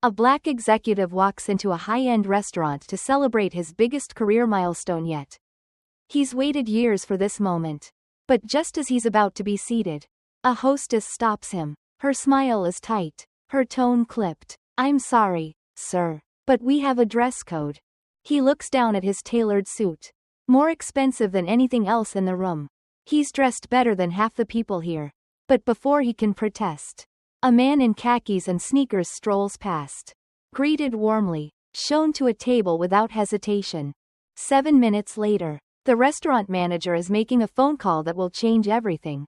A black executive walks into a high-end restaurant to celebrate his biggest career milestone yet. He's waited years for this moment. But just as he's about to be seated, a hostess stops him. Her smile is tight, her tone clipped. "I'm sorry, sir, but we have a dress code." He looks down at his tailored suit. More expensive than anything else in the room. He's dressed better than half the people here. But before he can protest, a man in khakis and sneakers strolls past. Greeted warmly, shown to a table without hesitation. 7 minutes later, the restaurant manager is making a phone call that will change everything.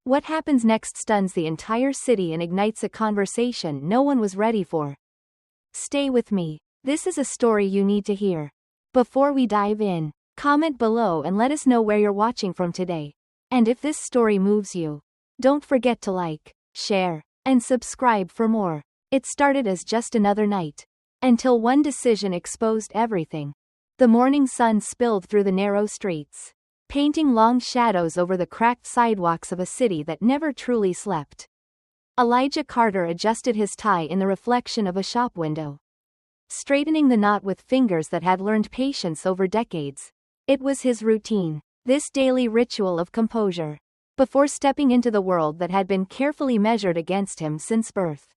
What happens next stuns the entire city and ignites a conversation no one was ready for. Stay with me. This is a story you need to hear. Before we dive in, comment below and let us know where you're watching from today. And if this story moves you, don't forget to like, share, and subscribe for more. It started as just another night. Until one decision exposed everything. The morning sun spilled through the narrow streets, painting long shadows over the cracked sidewalks of a city that never truly slept. Elijah Carter adjusted his tie in the reflection of a shop window, straightening the knot with fingers that had learned patience over decades. It was his routine, this daily ritual of composure, before stepping into the world that had been carefully measured against him since birth.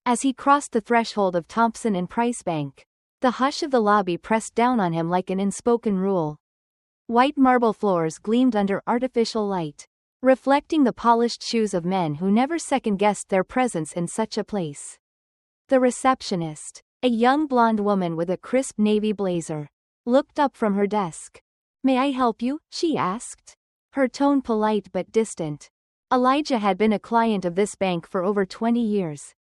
As he crossed the threshold of Thompson and Price Bank, the hush of the lobby pressed down on him like an unspoken rule. White marble floors gleamed under artificial light, reflecting the polished shoes of men who never second-guessed their presence in such a place. The receptionist, a young blonde woman with a crisp navy blazer, looked up from her desk. "May I help you?" she asked, her tone polite but distant. Elijah had been a client of this bank for over 20 years.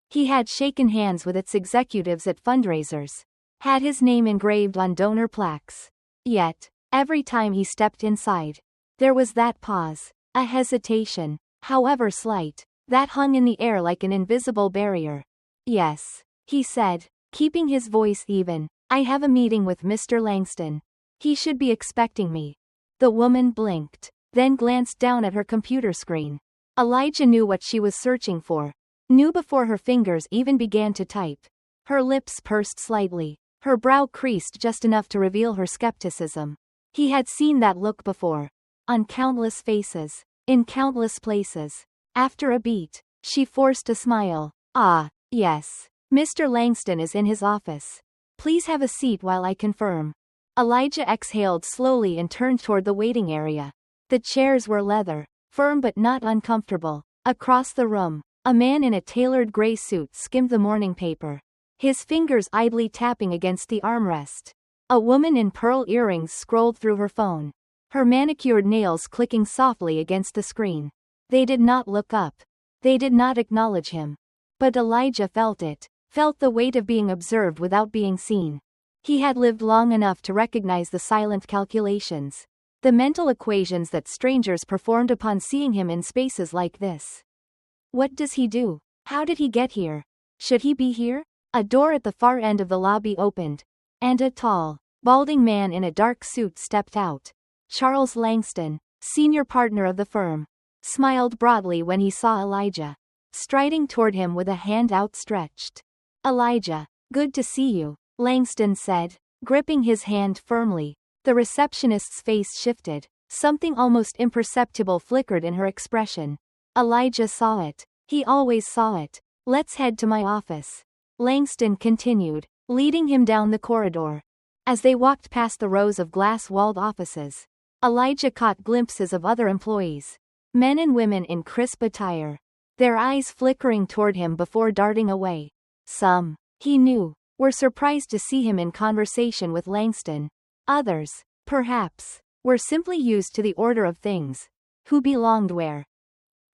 He had shaken hands with its executives at fundraisers, had his name engraved on donor plaques. Yet, every time he stepped inside, there was that pause, a hesitation, however slight, that hung in the air like an invisible barrier. "Yes," he said, keeping his voice even. "I have a meeting with Mr. Langston. He should be expecting me." The woman blinked, then glanced down at her computer screen. Elijah knew what she was searching for. Knew before her fingers even began to type. Her lips pursed slightly, her brow creased just enough to reveal her skepticism. He had seen that look before. On countless faces, in countless places. After a beat, she forced a smile. "Ah, yes. Mr. Langston is in his office. Please have a seat while I confirm." Elijah exhaled slowly and turned toward the waiting area. The chairs were leather, firm but not uncomfortable. Across the room, a man in a tailored gray suit skimmed the morning paper, his fingers idly tapping against the armrest. A woman in pearl earrings scrolled through her phone, her manicured nails clicking softly against the screen. They did not look up. They did not acknowledge him. But Elijah felt it, felt the weight of being observed without being seen. He had lived long enough to recognize the silent calculations, the mental equations that strangers performed upon seeing him in spaces like this. What does he do? How did he get here? Should he be here? A door at the far end of the lobby opened, and a tall, balding man in a dark suit stepped out. Charles Langston, senior partner of the firm, smiled broadly when he saw Elijah, striding toward him with a hand outstretched. "Elijah, good to see you," Langston said, gripping his hand firmly. The receptionist's face shifted, something almost imperceptible flickered in her expression. Elijah saw it. He always saw it. "Let's head to my office," Langston continued, leading him down the corridor. As they walked past the rows of glass-walled offices, Elijah caught glimpses of other employees, men and women in crisp attire, their eyes flickering toward him before darting away. Some, he knew, were surprised to see him in conversation with Langston. Others, perhaps, were simply used to the order of things. Who belonged where?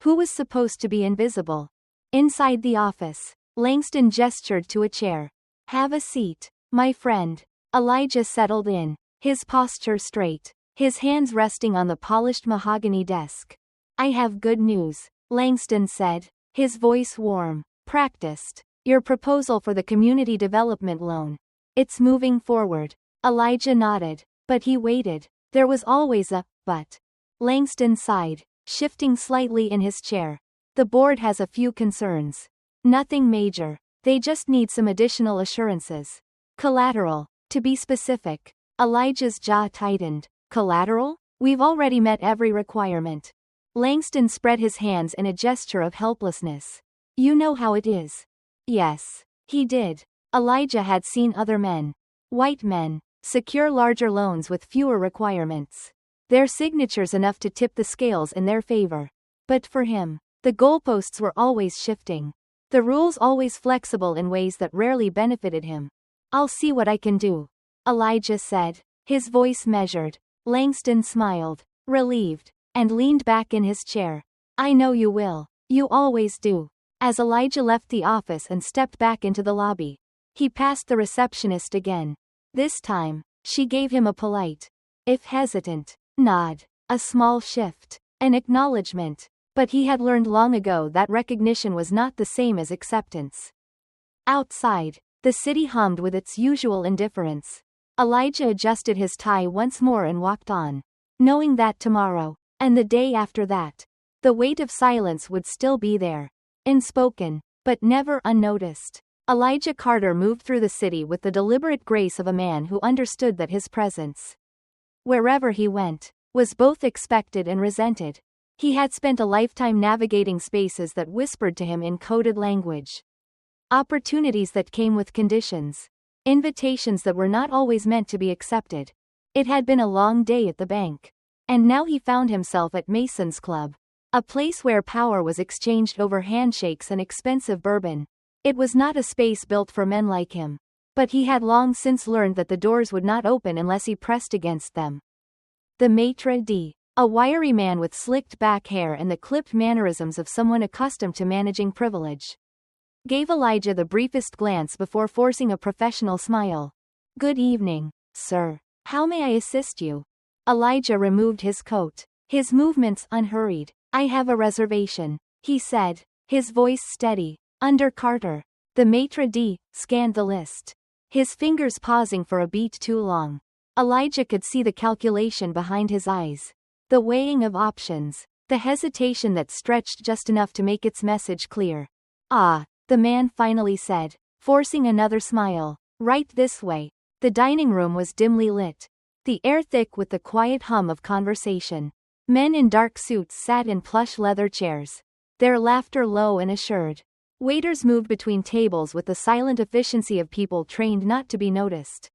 Who was supposed to be invisible? Inside the office, Langston gestured to a chair. "Have a seat, my friend." Elijah settled in, his posture straight, his hands resting on the polished mahogany desk. "I have good news," Langston said, his voice warm, practiced. "Your proposal for the community development loan. It's moving forward." Elijah nodded, but he waited. There was always a but. Langston sighed, shifting slightly in his chair. "The board has a few concerns. Nothing major. They just need some additional assurances. Collateral. To be specific. Elijah's jaw tightened. Collateral? We've already met every requirement. Langston spread his hands in a gesture of helplessness. You know how it is. Yes. He did. Elijah had seen other men. White men. Secure larger loans with fewer requirements. Their signatures enough to tip the scales in their favor. But for him, the goalposts were always shifting. The rules always flexible in ways that rarely benefited him. I'll see what I can do, Elijah said, his voice measured. Langston smiled, relieved, and leaned back in his chair. I know you will. You always do. As Elijah left the office and stepped back into the lobby, he passed the receptionist again. This time, she gave him a polite, if hesitant, nod, a small shift, an acknowledgement. But he had learned long ago that recognition was not the same as acceptance. Outside, the city hummed with its usual indifference. Elijah adjusted his tie once more and walked on, knowing that tomorrow, and the day after that, the weight of silence would still be there. Unspoken, but never unnoticed. Elijah Carter moved through the city with the deliberate grace of a man who understood that his presence, wherever he went, was both expected and resented. He had spent a lifetime navigating spaces that whispered to him in coded language. Opportunities that came with conditions. Invitations that were not always meant to be accepted. It had been a long day at the bank. And now he found himself at Mason's Club. A place where power was exchanged over handshakes and expensive bourbon. It was not a space built for men like him. But he had long since learned that the doors would not open unless he pressed against them. The maitre d', a wiry man with slicked back hair and the clipped mannerisms of someone accustomed to managing privilege, gave Elijah the briefest glance before forcing a professional smile. Good evening, sir. How may I assist you? Elijah removed his coat, his movements unhurried. I have a reservation, he said, his voice steady. Under Carter. The maitre d' scanned the list, his fingers pausing for a beat too long. Elijah could see the calculation behind his eyes. The weighing of options. The hesitation that stretched just enough to make its message clear. Ah, the man finally said, forcing another smile. Right this way. The dining room was dimly lit. The air thick with the quiet hum of conversation. Men in dark suits sat in plush leather chairs, their laughter low and assured. Waiters moved between tables with the silent efficiency of people trained not to be noticed.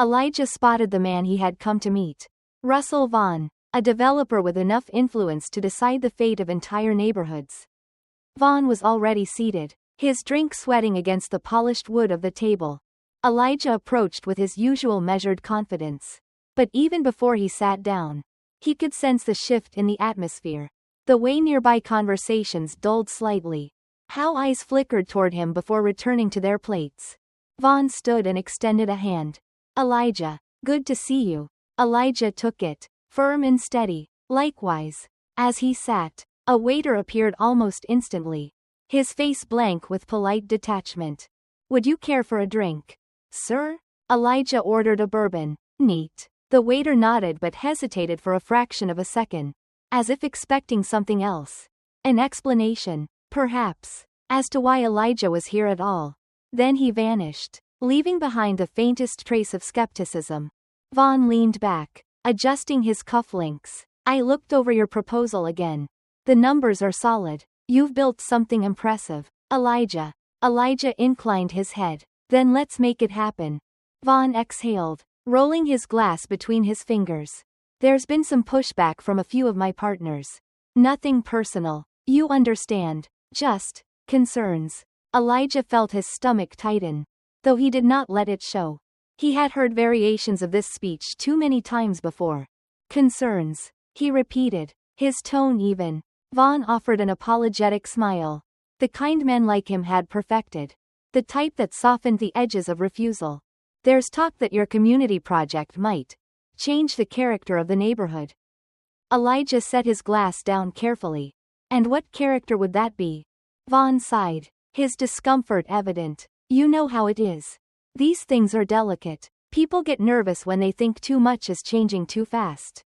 Elijah spotted the man he had come to meet. Russell Vaughn, a developer with enough influence to decide the fate of entire neighborhoods. Vaughn was already seated, his drink sweating against the polished wood of the table. Elijah approached with his usual measured confidence. But even before he sat down, he could sense the shift in the atmosphere. The way nearby conversations dulled slightly. How eyes flickered toward him before returning to their plates. Vaughn stood and extended a hand. Elijah, good to see you. Elijah took it, firm and steady. Likewise. As he sat, a waiter appeared almost instantly, his face blank with polite detachment. Would you care for a drink, sir? Elijah ordered a bourbon. Neat. The waiter nodded but hesitated for a fraction of a second, as if expecting something else. An explanation, perhaps, as to why Elijah was here at all. Then he vanished, leaving behind the faintest trace of skepticism. Vaughn leaned back, adjusting his cufflinks. I looked over your proposal again. The numbers are solid. You've built something impressive. Elijah inclined his head. Then let's make it happen. Vaughn exhaled, rolling his glass between his fingers. There's been some pushback from a few of my partners. Nothing personal. You understand. Just concerns. Elijah felt his stomach tighten, though he did not let it show. He had heard variations of this speech too many times before. Concerns, he repeated, his tone even. Vaughn offered an apologetic smile. The kind men like him had perfected. The type that softened the edges of refusal. There's talk that your community project might change the character of the neighborhood. Elijah set his glass down carefully. And what character would that be? Vaughn sighed, his discomfort evident. You know how it is. These things are delicate. People get nervous when they think too much is changing too fast.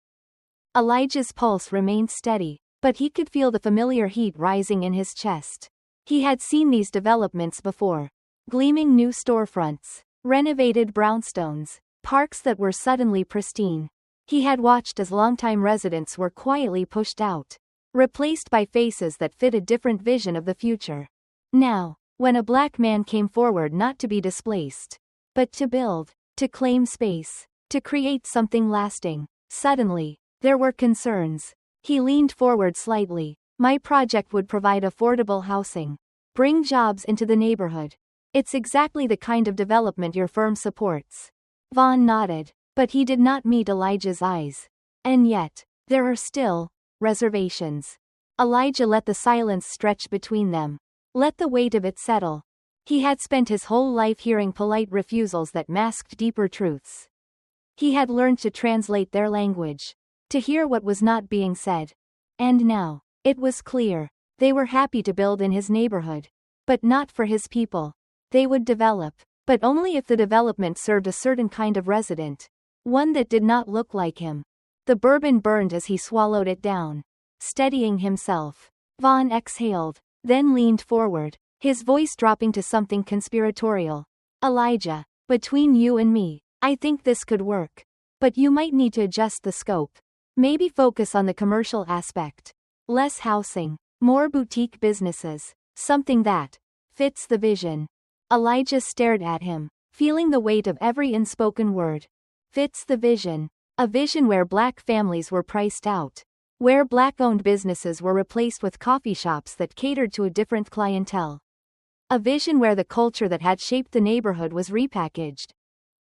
Elijah's pulse remained steady, but he could feel the familiar heat rising in his chest. He had seen these developments before. Gleaming new storefronts. Renovated brownstones. Parks that were suddenly pristine. He had watched as longtime residents were quietly pushed out, replaced by faces that fit a different vision of the future. Now, when a black man came forward not to be displaced, but to build, to claim space, to create something lasting, suddenly, there were concerns. He leaned forward slightly. My project would provide affordable housing, bring jobs into the neighborhood. It's exactly the kind of development your firm supports. Vaughn nodded, but he did not meet Elijah's eyes. And yet, there are still reservations. Elijah let the silence stretch between them. Let the weight of it settle. He had spent his whole life hearing polite refusals that masked deeper truths. He had learned to translate their language, to hear what was not being said. And now, it was clear, they were happy to build in his neighborhood. But not for his people. They would develop, but only if the development served a certain kind of resident. One that did not look like him. The bourbon burned as he swallowed it down. Steadying himself, Vaughn exhaled, then leaned forward, his voice dropping to something conspiratorial. Elijah, between you and me, I think this could work. But you might need to adjust the scope. Maybe focus on the commercial aspect. Less housing, more boutique businesses, something that fits the vision. Elijah stared at him, feeling the weight of every unspoken word. Fits the vision. A vision where black families were priced out. Where black-owned businesses were replaced with coffee shops that catered to a different clientele. A vision where the culture that had shaped the neighborhood was repackaged.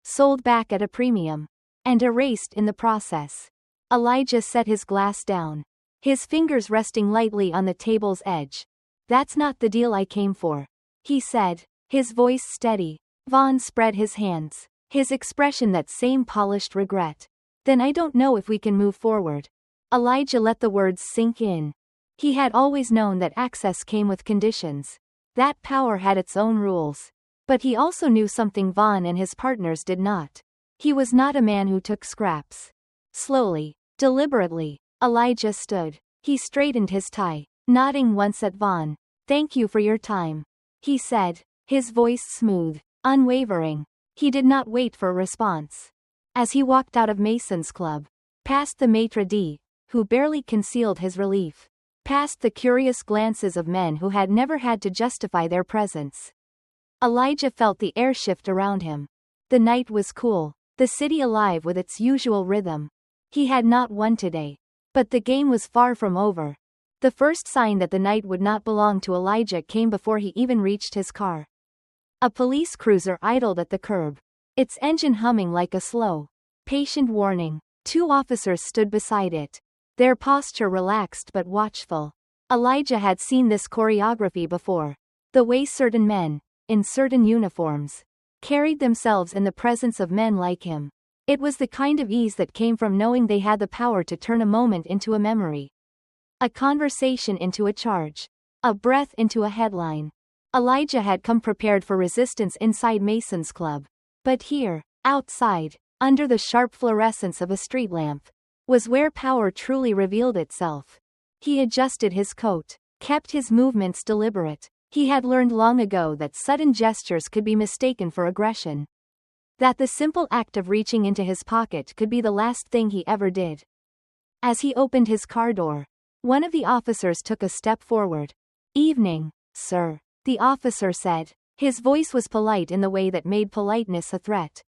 Sold back at a premium. And erased in the process. Elijah set his glass down. His fingers resting lightly on the table's edge. That's not the deal I came for, he said, his voice steady. Vaughn spread his hands, his expression that same polished regret. Then I don't know if we can move forward. Elijah let the words sink in. He had always known that access came with conditions. That power had its own rules. But he also knew something Vaughn and his partners did not. He was not a man who took scraps. Slowly, deliberately, Elijah stood. He straightened his tie, nodding once at Vaughn. Thank you for your time, he said, his voice smooth, unwavering. He did not wait for a response. As he walked out of Mason's Club, past the maitre d', who barely concealed his relief, past the curious glances of men who had never had to justify their presence, Elijah felt the air shift around him. The night was cool, the city alive with its usual rhythm. He had not won today. But the game was far from over. The first sign that the night would not belong to Elijah came before he even reached his car. A police cruiser idled at the curb, its engine humming like a slow, patient warning. Two officers stood beside it, their posture relaxed but watchful. Elijah had seen this choreography before. The way certain men, in certain uniforms, carried themselves in the presence of men like him. It was the kind of ease that came from knowing they had the power to turn a moment into a memory. A conversation into a charge. A breath into a headline. Elijah had come prepared for resistance inside Mason's Club. But here, outside, under the sharp fluorescence of a street lamp, was where power truly revealed itself. He adjusted his coat, kept his movements deliberate. He had learned long ago that sudden gestures could be mistaken for aggression. That the simple act of reaching into his pocket could be the last thing he ever did. As he opened his car door, one of the officers took a step forward. "Evening, sir," the officer said. His voice was polite in the way that made politeness a threat.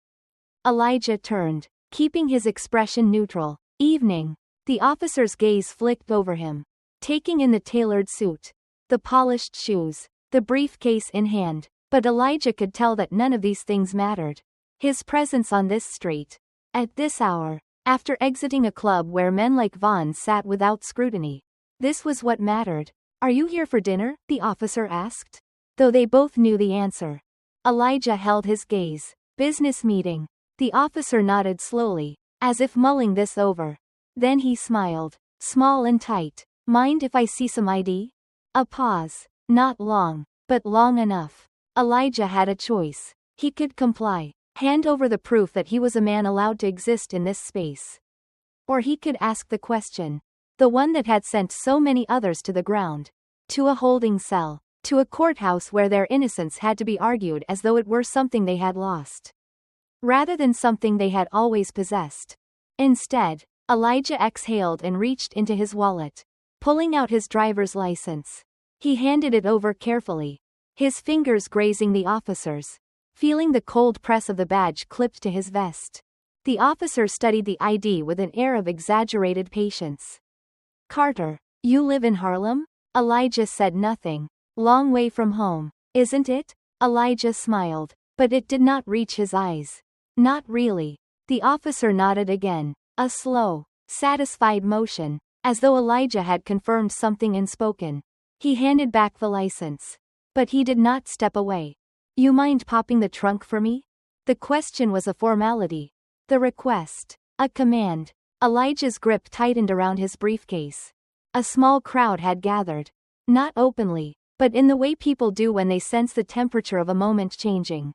Elijah turned, keeping his expression neutral. "Evening." The officer's gaze flicked over him, taking in the tailored suit, the polished shoes, the briefcase in hand. But Elijah could tell that none of these things mattered. His presence on this street, at this hour, after exiting a club where men like Vaughn sat without scrutiny, this was what mattered. "Are you here for dinner?" the officer asked. Though they both knew the answer. Elijah held his gaze. "Business meeting." The officer nodded slowly, as if mulling this over. Then he smiled, small and tight. "Mind if I see some ID?" A pause. Not long, but long enough. Elijah had a choice. He could comply, hand over the proof that he was a man allowed to exist in this space. Or he could ask the question. The one that had sent so many others to the ground. To a holding cell. to a courthouse where their innocence had to be argued as though it were something they had lost, rather than something they had always possessed. Instead, Elijah exhaled and reached into his wallet, pulling out his driver's license. He handed it over carefully, his fingers grazing the officer's, feeling the cold press of the badge clipped to his vest. The officer studied the ID with an air of exaggerated patience. "Carter, you live in Harlem?" Elijah said nothing. "Long way from home, isn't it?" Elijah smiled, but it did not reach his eyes. "Not really." The officer nodded again, a slow, satisfied motion, as though Elijah had confirmed something unspoken. He handed back the license. But he did not step away. "You mind popping the trunk for me?" The question was a formality. The request, a command. Elijah's grip tightened around his briefcase. A small crowd had gathered. Not openly, but in the way people do when they sense the temperature of a moment changing.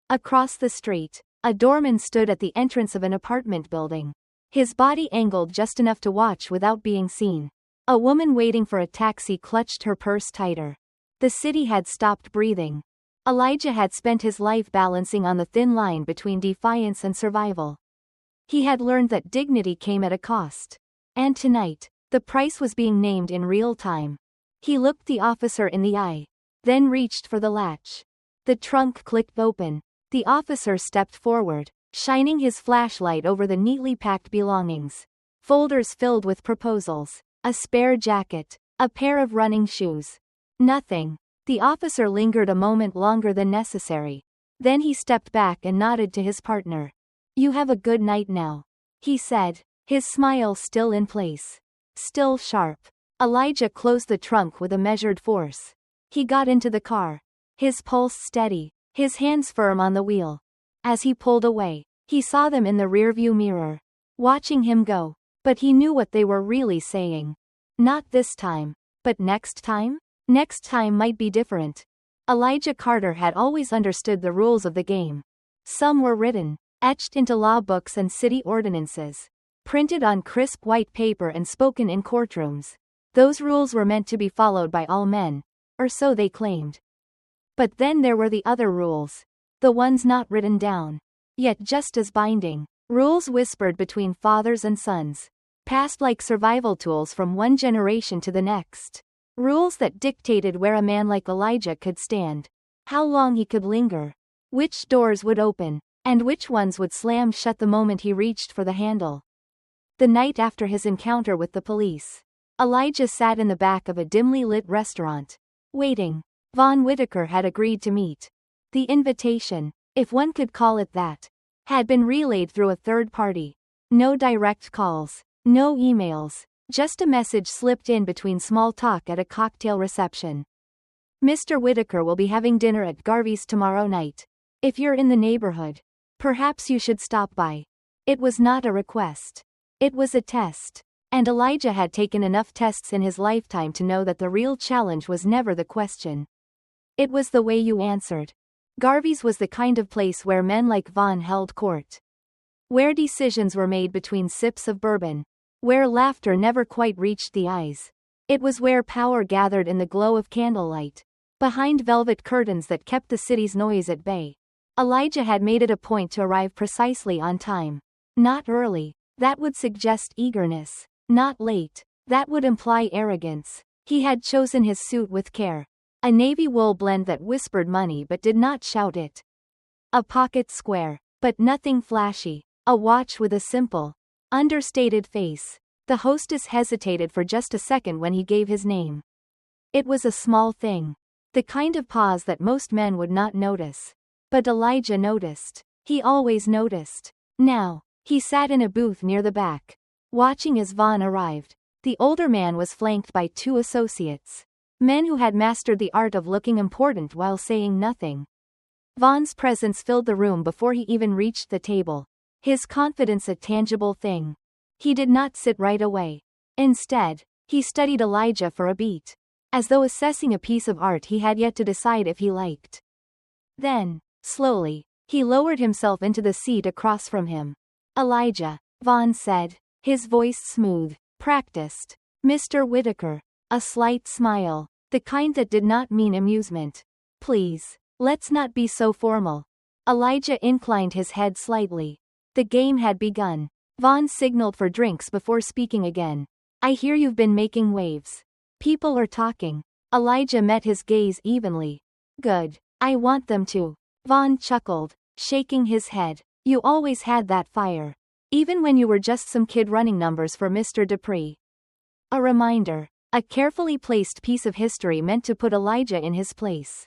Across the street, a doorman stood at the entrance of an apartment building, his body angled just enough to watch without being seen. A woman waiting for a taxi clutched her purse tighter. The city had stopped breathing. Elijah had spent his life balancing on the thin line between defiance and survival. He had learned that dignity came at a cost. And tonight, the price was being named in real time. He looked the officer in the eye, then reached for the latch. The trunk clicked open. The officer stepped forward, shining his flashlight over the neatly packed belongings. Folders filled with proposals, a spare jacket, a pair of running shoes. Nothing. The officer lingered a moment longer than necessary. Then he stepped back and nodded to his partner. "You have a good night now," he said, his smile still in place. Still sharp. Elijah closed the trunk with a measured force. He got into the car, his pulse steady, his hands firm on the wheel. As he pulled away, he saw them in the rearview mirror, watching him go. But he knew what they were really saying. Not this time. But next time? Next time might be different. Elijah Carter had always understood the rules of the game. Some were written, etched into law books and city ordinances, printed on crisp white paper and spoken in courtrooms. Those rules were meant to be followed by all men, or so they claimed. But then there were the other rules, the ones not written down, yet just as binding. Rules whispered between fathers and sons, passed like survival tools from one generation to the next. Rules that dictated where a man like Elijah could stand, how long he could linger, which doors would open, and which ones would slam shut the moment he reached for the handle. The night after his encounter with the police, Elijah sat in the back of a dimly lit restaurant, waiting. Vaughn Whitaker had agreed to meet. The invitation, if one could call it that, had been relayed through a third party. No direct calls, no emails, just a message slipped in between small talk at a cocktail reception. "Mr. Whitaker will be having dinner at Garvey's tomorrow night. If you're in the neighborhood, perhaps you should stop by." It was not a request. It was a test. And Elijah had taken enough tests in his lifetime to know that the real challenge was never the question. It was the way you answered. Garvey's was the kind of place where men like Vaughn held court. Where decisions were made between sips of bourbon. Where laughter never quite reached the eyes. It was where power gathered in the glow of candlelight, behind velvet curtains that kept the city's noise at bay. Elijah had made it a point to arrive precisely on time. Not early. That would suggest eagerness. Not late. That would imply arrogance. He had chosen his suit with care. A navy wool blend that whispered money but did not shout it. A pocket square, but nothing flashy. A watch with a simple, understated face. The hostess hesitated for just a second when he gave his name. It was a small thing. The kind of pause that most men would not notice. But Elijah noticed. He always noticed. Now, he sat in a booth near the back, watching as Vaughn arrived. The older man was flanked by two associates. Men who had mastered the art of looking important while saying nothing. Vaughn's presence filled the room before he even reached the table. His confidence a tangible thing. He did not sit right away. Instead, he studied Elijah for a beat, as though assessing a piece of art he had yet to decide if he liked. Then, slowly, he lowered himself into the seat across from him. "Elijah," Vaughn said, his voice smooth, practiced. "Mr. Whitaker." A slight smile. The kind that did not mean amusement. Please, let's not be so formal. Elijah inclined his head slightly. The game had begun. Vaughn signaled for drinks before speaking again. I hear you've been making waves. People are talking. Elijah met his gaze evenly. Good. I want them to. Vaughn chuckled, shaking his head. You always had that fire. Even when you were just some kid running numbers for Mr. Dupree. A reminder. A carefully placed piece of history meant to put Elijah in his place.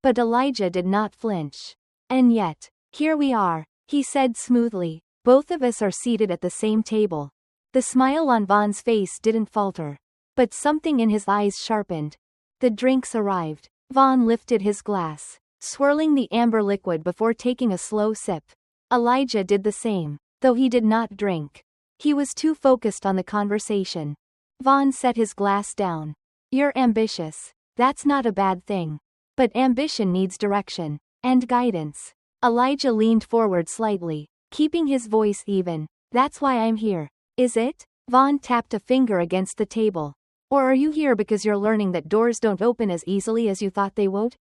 But Elijah did not flinch. And yet, here we are, he said smoothly. Both of us are seated at the same table. The smile on Vaughn's face didn't falter. But something in his eyes sharpened. The drinks arrived. Vaughn lifted his glass, swirling the amber liquid before taking a slow sip. Elijah did the same, though he did not drink. He was too focused on the conversation. Vaughn set his glass down. You're ambitious. That's not a bad thing. But ambition needs direction. And guidance. Elijah leaned forward slightly, keeping his voice even. That's why I'm here. Is it? Vaughn tapped a finger against the table. Or are you here because you're learning that doors don't open as easily as you thought they would?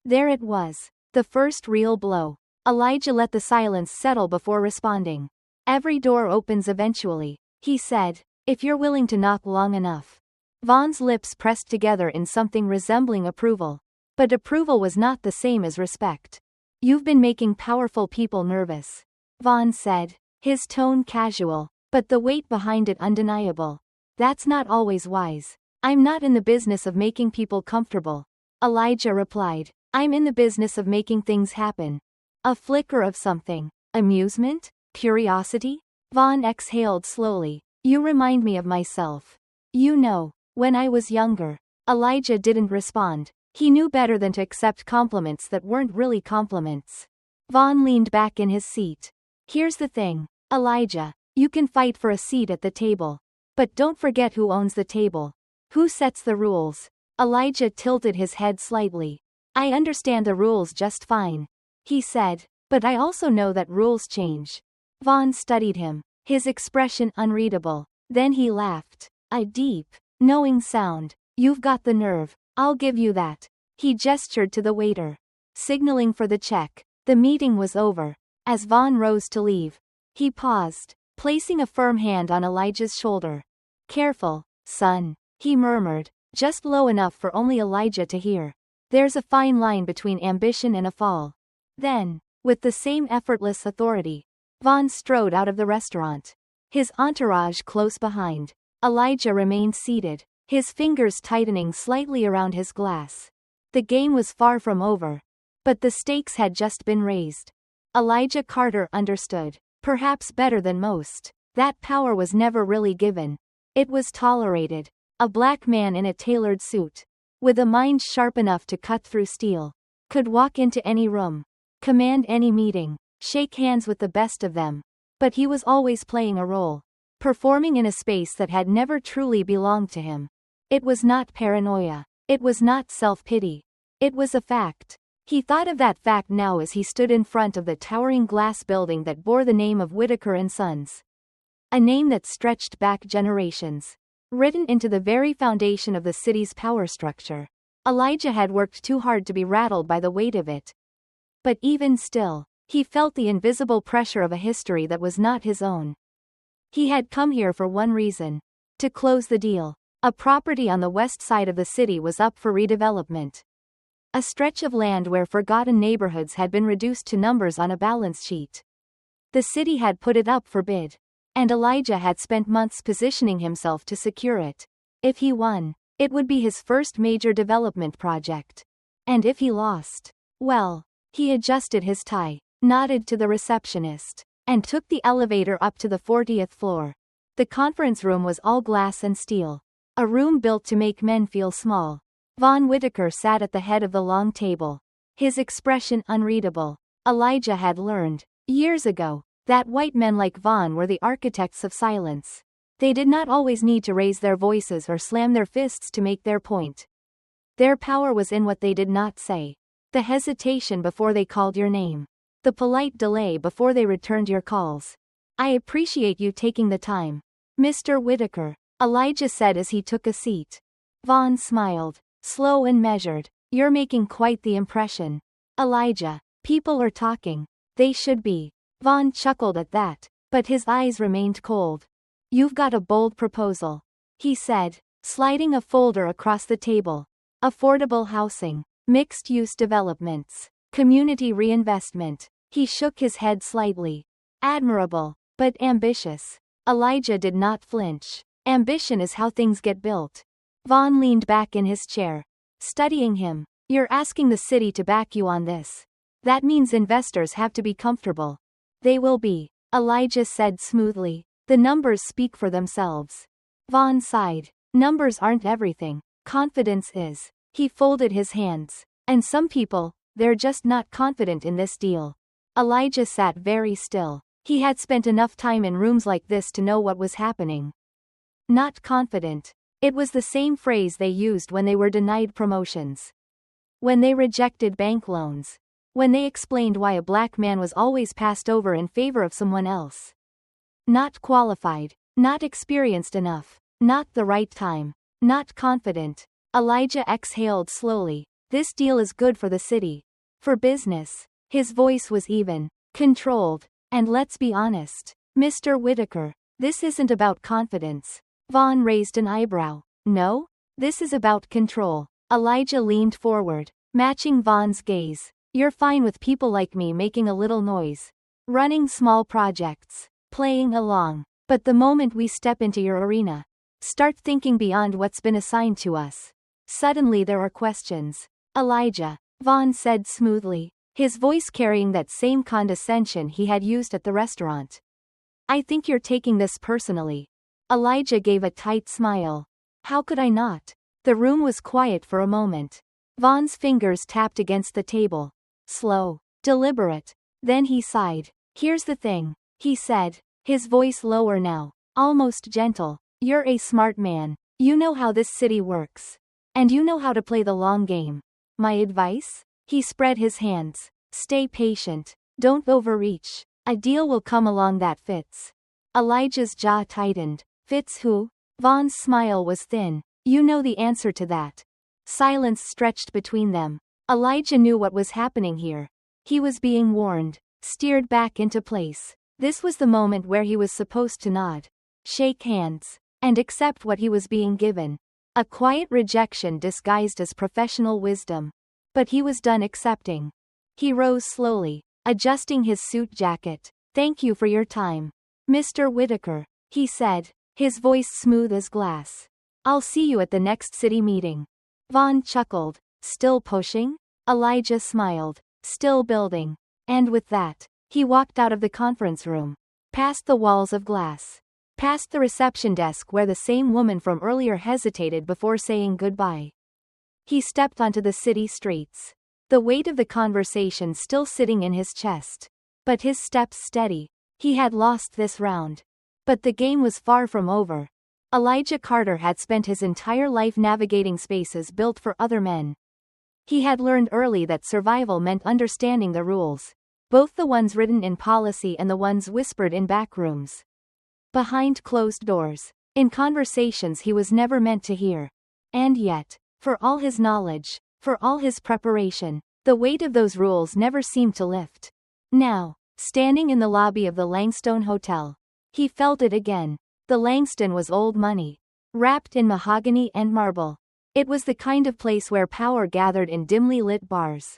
There it was. The first real blow. Elijah let the silence settle before responding. Every door opens eventually, he said, if you're willing to knock long enough. Vaughn's lips pressed together in something resembling approval. But approval was not the same as respect. You've been making powerful people nervous. Vaughn said, his tone casual, but the weight behind it undeniable. That's not always wise. I'm not in the business of making people comfortable. Elijah replied, I'm in the business of making things happen. A flicker of something. Amusement? Curiosity? Vaughn exhaled slowly. You remind me of myself. You know, when I was younger. Elijah didn't respond. He knew better than to accept compliments that weren't really compliments. Vaughn leaned back in his seat. Here's the thing, Elijah. You can fight for a seat at the table. But don't forget who owns the table. Who sets the rules? Elijah tilted his head slightly. I understand the rules just fine, he said, but I also know that rules change. Vaughn studied him, his expression unreadable. Then he laughed. A deep, knowing sound. You've got the nerve. I'll give you that. He gestured to the waiter, signaling for the check. The meeting was over. As Vaughn rose to leave, he paused, placing a firm hand on Elijah's shoulder. Careful, son, he murmured, just low enough for only Elijah to hear. There's a fine line between ambition and a fall. Then, with the same effortless authority, Vaughn strode out of the restaurant. His entourage close behind. Elijah remained seated, his fingers tightening slightly around his glass. The game was far from over. But the stakes had just been raised. Elijah Carter understood, perhaps better than most, that power was never really given. It was tolerated. A black man in a tailored suit, with a mind sharp enough to cut through steel, could walk into any room, command any meeting, shake hands with the best of them. But he was always playing a role, performing in a space that had never truly belonged to him. It was not paranoia. It was not self-pity. It was a fact. He thought of that fact now as he stood in front of the towering glass building that bore the name of Whitaker and Sons. A name that stretched back generations. Written into the very foundation of the city's power structure. Elijah had worked too hard to be rattled by the weight of it. But even still, he felt the invisible pressure of a history that was not his own. He had come here for one reason. To close the deal. A property on the west side of the city was up for redevelopment. A stretch of land where forgotten neighborhoods had been reduced to numbers on a balance sheet. The city had put it up for bid. And Elijah had spent months positioning himself to secure it. If he won, it would be his first major development project. And if he lost, well, he adjusted his tie, nodded to the receptionist, and took the elevator up to the 40th floor. The conference room was all glass and steel. A room built to make men feel small. Vaughn Whitaker sat at the head of the long table, his expression unreadable. Elijah had learned, years ago, that white men like Vaughn were the architects of silence. They did not always need to raise their voices or slam their fists to make their point. Their power was in what they did not say. The hesitation before they called your name. The polite delay before they returned your calls. I appreciate you taking the time, Mr. Whitaker, Elijah said as he took a seat. Vaughn smiled. Slow and measured. You're making quite the impression. Elijah. People are talking. They should be. Vaughn chuckled at that, but his eyes remained cold. You've got a bold proposal, he said, sliding a folder across the table. Affordable housing, mixed-use developments, community reinvestment. He shook his head slightly. Admirable, but ambitious. Elijah did not flinch. Ambition is how things get built. Vaughn leaned back in his chair, studying him. You're asking the city to back you on this. That means investors have to be comfortable. They will be, Elijah said smoothly. The numbers speak for themselves. Vaughn sighed. Numbers aren't everything. Confidence is. He folded his hands. And some people, they're just not confident in this deal. Elijah sat very still. He had spent enough time in rooms like this to know what was happening. Not confident. It was the same phrase they used when they were denied promotions. When they rejected bank loans. When they explained why a black man was always passed over in favor of someone else. Not qualified. Not experienced enough. Not the right time. Not confident. Elijah exhaled slowly. This deal is good for the city. For business. His voice was even. Controlled. And let's be honest, Mr. Whitaker, this isn't about confidence. Vaughn raised an eyebrow. No? This is about control. Elijah leaned forward, matching Vaughn's gaze. You're fine with people like me making a little noise. Running small projects. Playing along. But the moment we step into your arena, start thinking beyond what's been assigned to us. Suddenly there are questions. Elijah, Vaughn said smoothly, his voice carrying that same condescension he had used at the restaurant. I think you're taking this personally. Elijah gave a tight smile. How could I not? The room was quiet for a moment. Vaughn's fingers tapped against the table. Slow. Deliberate. Then he sighed. Here's the thing, he said, his voice lower now, almost gentle. You're a smart man. You know how this city works. And you know how to play the long game. My advice? He spread his hands. Stay patient. Don't overreach. A deal will come along that fits. Elijah's jaw tightened. Fits who? Vaughn's smile was thin. You know the answer to that. Silence stretched between them. Elijah knew what was happening here. He was being warned, steered back into place. This was the moment where he was supposed to nod, shake hands, and accept what he was being given. A quiet rejection disguised as professional wisdom. But he was done accepting. He rose slowly, adjusting his suit jacket. Thank you for your time, Mr. Whitaker, he said, his voice smooth as glass. I'll see you at the next city meeting. Vaughn chuckled. Still pushing? Elijah smiled. Still building. And with that, he walked out of the conference room. Past the walls of glass. Past the reception desk where the same woman from earlier hesitated before saying goodbye. He stepped onto the city streets. The weight of the conversation still sitting in his chest. But his steps steady. He had lost this round. But the game was far from over. Elijah Carter had spent his entire life navigating spaces built for other men. He had learned early that survival meant understanding the rules. Both the ones written in policy and the ones whispered in back rooms. Behind closed doors. In conversations he was never meant to hear. And yet, for all his knowledge, for all his preparation, the weight of those rules never seemed to lift. Now, standing in the lobby of the Langstone Hotel, he felt it again. The Langston was old money, wrapped in mahogany and marble. It was the kind of place where power gathered in dimly lit bars.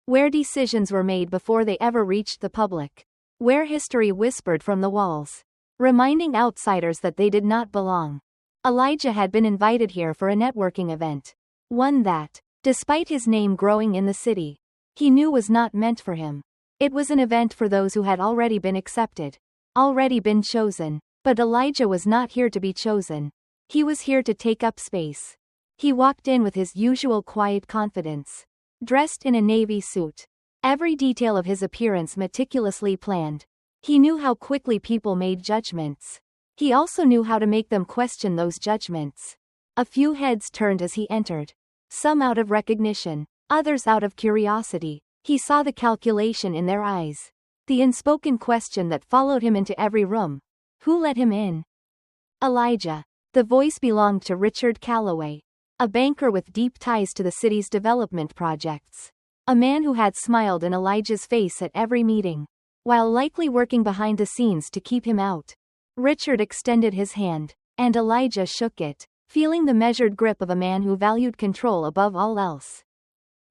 Where decisions were made before they ever reached the public. Where history whispered from the walls, reminding outsiders that they did not belong. Elijah had been invited here for a networking event. One that, despite his name growing in the city, he knew was not meant for him. It was an event for those who had already been accepted. Already been chosen. But Elijah was not here to be chosen. He was here to take up space. He walked in with his usual quiet confidence. Dressed in a navy suit. Every detail of his appearance meticulously planned. He knew how quickly people made judgments. He also knew how to make them question those judgments. A few heads turned as he entered. Some out of recognition, others out of curiosity. He saw the calculation in their eyes. The unspoken question that followed him into every room. Who let him in? Elijah. The voice belonged to Richard Calloway. A banker with deep ties to the city's development projects. A man who had smiled in Elijah's face at every meeting, while likely working behind the scenes to keep him out. Richard extended his hand, and Elijah shook it, feeling the measured grip of a man who valued control above all else.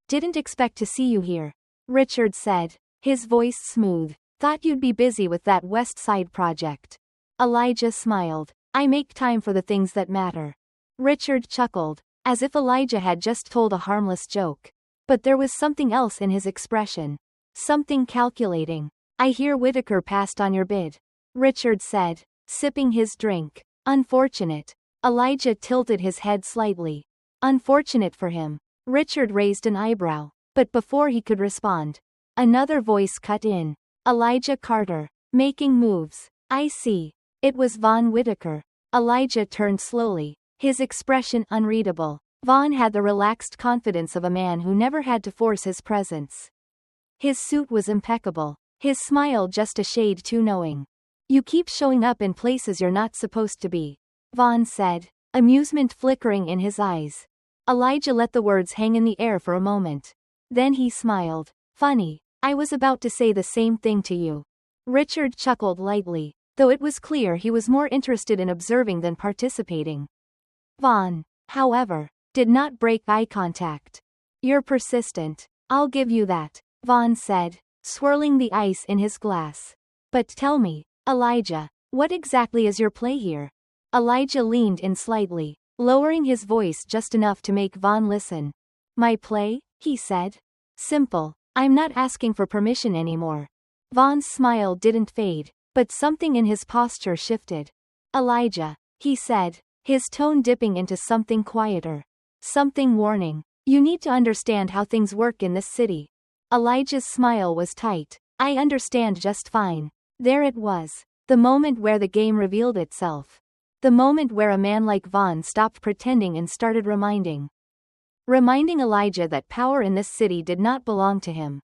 "Didn't expect to see you here," Richard said, his voice smooth. "Thought you'd be busy with that West Side project." Elijah smiled. "I make time for the things that matter." Richard chuckled, as if Elijah had just told a harmless joke. But there was something else in his expression. Something calculating. "I hear Whitaker passed on your bid," Richard said, sipping his drink. "Unfortunate." Elijah tilted his head slightly. "Unfortunate for him." Richard raised an eyebrow, but before he could respond, another voice cut in. "Elijah Carter. Making moves. I see." It was Von Whitaker. Elijah turned slowly, his expression unreadable. Von had the relaxed confidence of a man who never had to force his presence. His suit was impeccable, his smile just a shade too knowing. "You keep showing up in places you're not supposed to be," Von said, amusement flickering in his eyes. Elijah let the words hang in the air for a moment. Then he smiled. "Funny, I was about to say the same thing to you." Richard chuckled lightly, though it was clear he was more interested in observing than participating. Von, however, did not break eye contact. "You're persistent. I'll give you that," Von said, swirling the ice in his glass. "But tell me, Elijah, what exactly is your play here?" Elijah leaned in slightly, lowering his voice just enough to make Von listen. "My play?" he said. "Simple. I'm not asking for permission anymore." Von's smile didn't fade, but something in his posture shifted. "Elijah," he said, his tone dipping into something quieter. Something warning. "You need to understand how things work in this city." Elijah's smile was tight. "I understand just fine." There it was. The moment where the game revealed itself. The moment where a man like Von stopped pretending and started reminding Elijah that power in this city did not belong to him.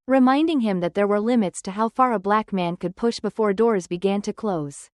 Reminding him that there were limits to how far a black man could push before doors began to close.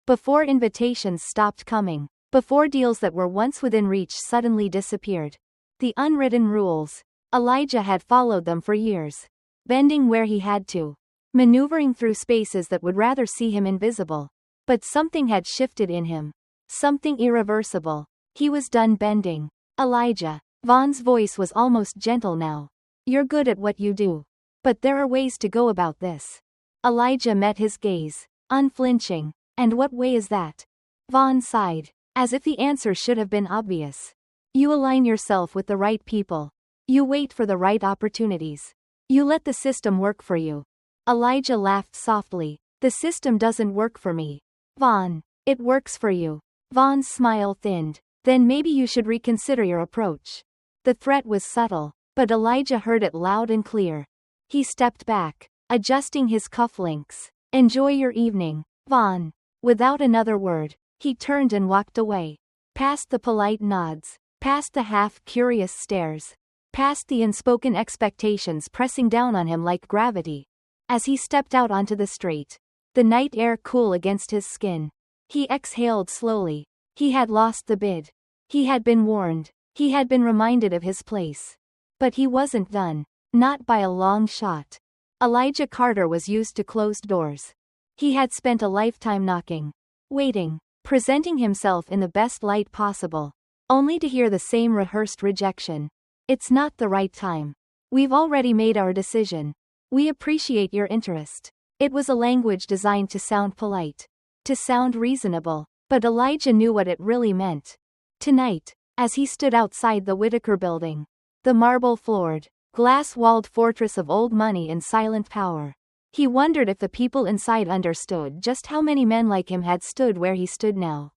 Before invitations stopped coming. Before deals that were once within reach suddenly disappeared. The unwritten rules. Elijah had followed them for years. Bending where he had to. Maneuvering through spaces that would rather see him invisible. But something had shifted in him. Something irreversible. He was done bending. "Elijah." Von's voice was almost gentle now. "You're good at what you do. But there are ways to go about this." Elijah met his gaze, unflinching. "And what way is that?" Von sighed, as if the answer should have been obvious. "You align yourself with the right people. You wait for the right opportunities. You let the system work for you." Elijah laughed softly. "The system doesn't work for me, Von. It works for you." Von's smile thinned. "Then maybe you should reconsider your approach." The threat was subtle, but Elijah heard it loud and clear. He stepped back, adjusting his cufflinks. "Enjoy your evening, Von." Without another word, he turned and walked away. Past the polite nods, past the half-curious stares, past the unspoken expectations pressing down on him like gravity. As he stepped out onto the street, the night air cool against his skin, he exhaled slowly. He had lost the bid. He had been warned. He had been reminded of his place. But he wasn't done. Not by a long shot. Elijah Carter was used to closed doors. He had spent a lifetime knocking, waiting, presenting himself in the best light possible, only to hear the same rehearsed rejection. "It's not the right time. We've already made our decision. We appreciate your interest." It was a language designed to sound polite, to sound reasonable, but Elijah knew what it really meant. Tonight, as he stood outside the Whitaker building, the marble-floored, glass-walled fortress of old money and silent power, he wondered if the people inside understood just how many men like him had stood where he stood now.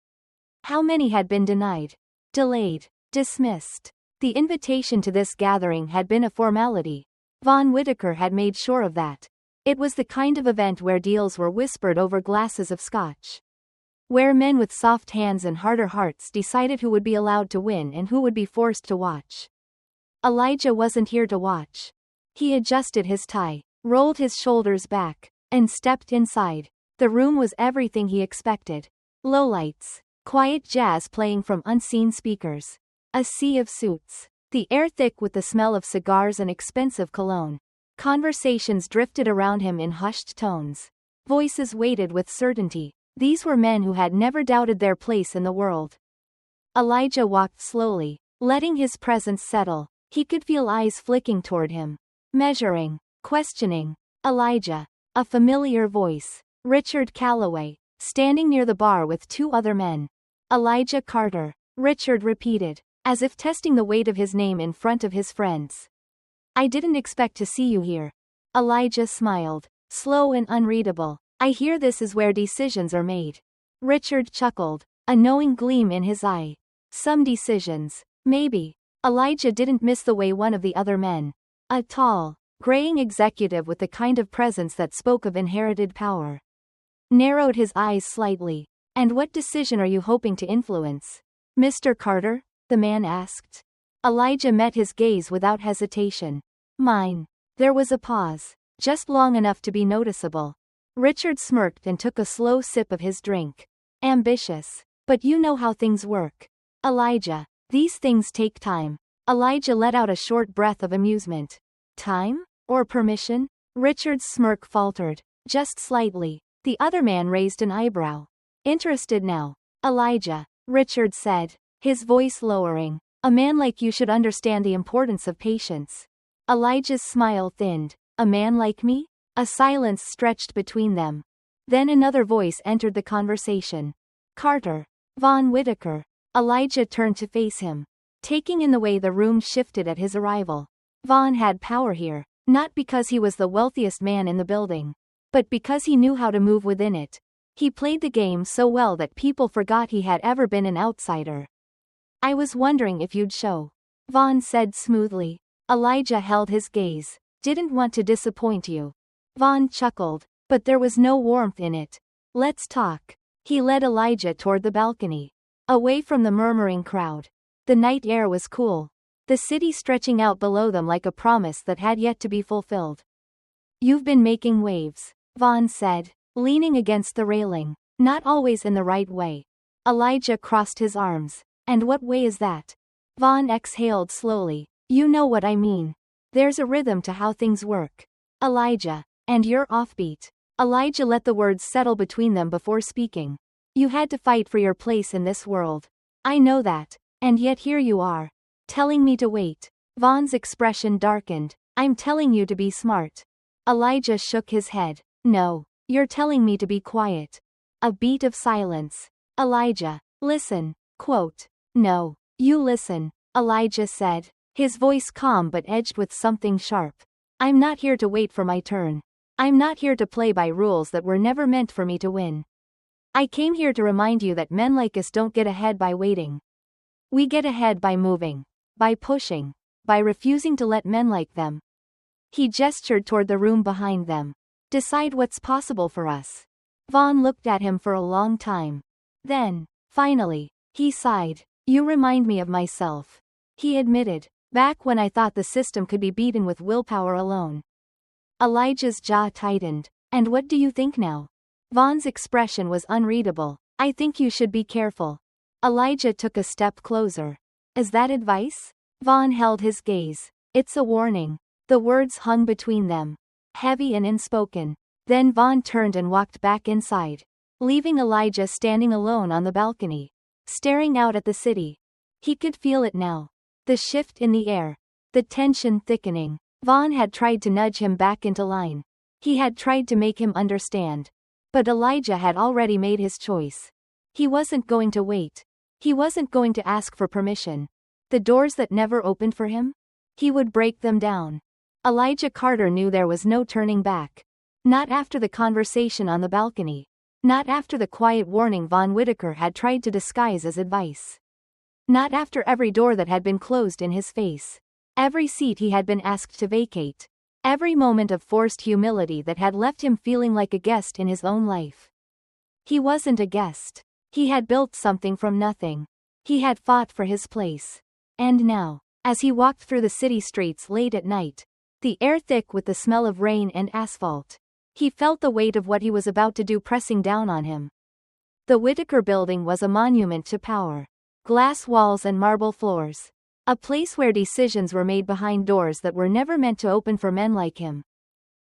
How many had been denied, delayed, dismissed. The invitation to this gathering had been a formality. Von Whitaker had made sure of that. It was the kind of event where deals were whispered over glasses of scotch. Where men with soft hands and harder hearts decided who would be allowed to win and who would be forced to watch. Elijah wasn't here to watch. He adjusted his tie, rolled his shoulders back, and stepped inside. The room was everything he expected. Low lights, quiet jazz playing from unseen speakers, A sea of suits. The air thick with the smell of cigars and expensive cologne. Conversations drifted around him in hushed tones. Voices waited with certainty. These were men who had never doubted their place in the world. Elijah walked slowly, letting his presence settle. He could feel eyes flicking toward him. Measuring. Questioning. Elijah. A familiar voice. Richard Calloway. Standing near the bar with two other men. Elijah Carter. Richard repeated, as if testing the weight of his name in front of his friends. I didn't expect to see you here. Elijah smiled. Slow and unreadable. I hear this is where decisions are made. Richard chuckled, a knowing gleam in his eye. Some decisions. Maybe. Elijah didn't miss the way one of the other men. A tall, graying executive with the kind of presence that spoke of inherited power. Narrowed his eyes slightly. And what decision are you hoping to influence? Mr. Carter? The man asked. Elijah met his gaze without hesitation. Mine. There was a pause, just long enough to be noticeable. Richard smirked and took a slow sip of his drink. Ambitious. But you know how things work. Elijah. These things take time. Elijah let out a short breath of amusement. Time? Or permission? Richard's smirk faltered, just slightly. The other man raised an eyebrow. Interested now. Elijah. Richard said, his voice lowering. A man like you should understand the importance of patience. Elijah's smile thinned. A man like me? A silence stretched between them. Then another voice entered the conversation. Carter. Von Whitaker. Elijah turned to face him, taking in the way the room shifted at his arrival. Von had power here, not because he was the wealthiest man in the building, but because he knew how to move within it. He played the game so well that people forgot he had ever been an outsider. I was wondering if you'd show. Von said smoothly. Elijah held his gaze. Didn't want to disappoint you. Von chuckled, but there was no warmth in it. Let's talk. He led Elijah toward the balcony, away from the murmuring crowd. The night air was cool, the city stretching out below them like a promise that had yet to be fulfilled. You've been making waves, Von said, leaning against the railing. Not always in the right way. Elijah crossed his arms. And what way is that? Von exhaled slowly. You know what I mean. There's a rhythm to how things work. Elijah. And you're offbeat. Elijah let the words settle between them before speaking. You had to fight for your place in this world. I know that. And yet here you are. Telling me to wait. Von's expression darkened. I'm telling you to be smart. Elijah shook his head. No. You're telling me to be quiet. A beat of silence. Elijah. Listen. Quote. No. You listen. Elijah said, his voice calm but edged with something sharp. I'm not here to wait for my turn. I'm not here to play by rules that were never meant for me to win. I came here to remind you that men like us don't get ahead by waiting. We get ahead by moving, by pushing, by refusing to let men like them. He gestured toward the room behind them. Decide what's possible for us. Von looked at him for a long time. Then, finally, he sighed. You remind me of myself. He admitted. Back when I thought the system could be beaten with willpower alone. Elijah's jaw tightened. And what do you think now? Von's expression was unreadable. I think you should be careful. Elijah took a step closer. Is that advice? Von held his gaze. It's a warning. The words hung between them, heavy and unspoken. Then Von turned and walked back inside, leaving Elijah standing alone on the balcony, staring out at the city. He could feel it now. The shift in the air. The tension thickening. Von had tried to nudge him back into line. He had tried to make him understand. But Elijah had already made his choice. He wasn't going to wait. He wasn't going to ask for permission. The doors that never opened for him? He would break them down. Elijah Carter knew there was no turning back. Not after the conversation on the balcony. Not after the quiet warning Von Whitaker had tried to disguise as advice. Not after every door that had been closed in his face. Every seat he had been asked to vacate. Every moment of forced humility that had left him feeling like a guest in his own life. He wasn't a guest. He had built something from nothing. He had fought for his place. And now, as he walked through the city streets late at night, the air thick with the smell of rain and asphalt, he felt the weight of what he was about to do pressing down on him. The Whitaker building was a monument to power. glass walls and marble floors. A place where decisions were made behind doors that were never meant to open for men like him.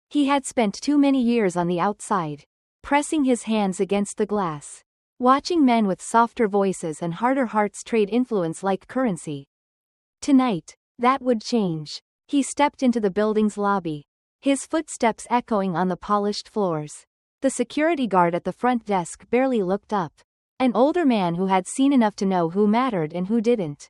He had spent too many years on the outside, pressing his hands against the glass, watching men with softer voices and harder hearts trade influence like currency. Tonight, that would change. He stepped into the building's lobby, his footsteps echoing on the polished floors. The security guard at the front desk barely looked up. An older man who had seen enough to know who mattered and who didn't.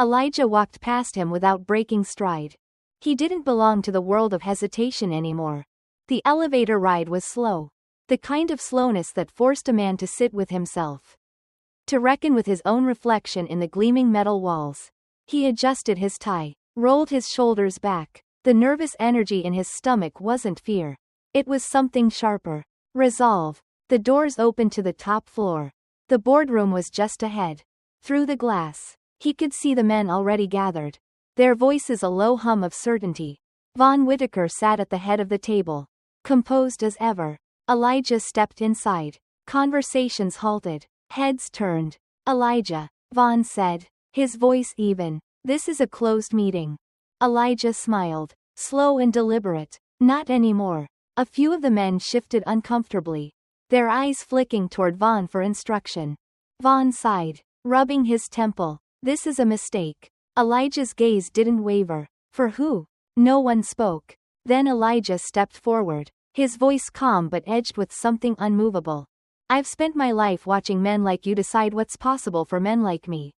Elijah walked past him without breaking stride. He didn't belong to the world of hesitation anymore. The elevator ride was slow. The kind of slowness that forced a man to sit with himself. To reckon with his own reflection in the gleaming metal walls. He adjusted his tie, rolled his shoulders back. The nervous energy in his stomach wasn't fear. It was something sharper. Resolve. The doors opened to the top floor. The boardroom was just ahead. Through the glass, he could see the men already gathered. Their voices a low hum of certainty. Von Whitaker sat at the head of the table, composed as ever. Elijah stepped inside. Conversations halted. Heads turned. Elijah, Von said, his voice even. This is a closed meeting. Elijah smiled, slow and deliberate. Not anymore. A few of the men shifted uncomfortably, their eyes flicking toward Von for instruction. Von sighed, rubbing his temple. This is a mistake. Elijah's gaze didn't waver. For who? No one spoke. Then Elijah stepped forward, his voice calm but edged with something unmovable. I've spent my life watching men like you decide what's possible for men like me.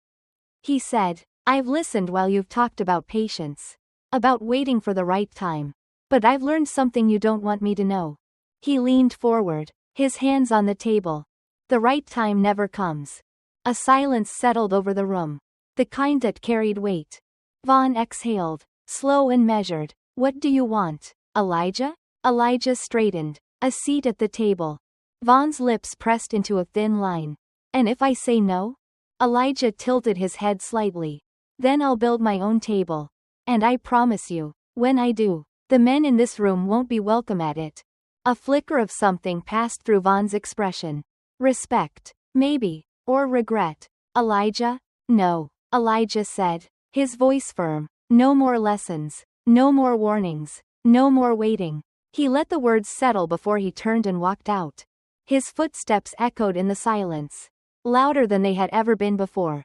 He said, I've listened while you've talked about patience. About waiting for the right time. But I've learned something you don't want me to know. He leaned forward, his hands on the table. The right time never comes. A silence settled over the room. The kind that carried weight. Von exhaled, slow and measured. What do you want, Elijah? Elijah straightened. A seat at the table. Von's lips pressed into a thin line. And if I say no? Elijah tilted his head slightly. Then I'll build my own table. And I promise you, when I do, the men in this room won't be welcome at it. A flicker of something passed through Von's expression. Respect, maybe, or regret. Elijah? No, Elijah said, his voice firm. No more lessons, no more warnings, no more waiting. He let the words settle before he turned and walked out. His footsteps echoed in the silence, louder than they had ever been before.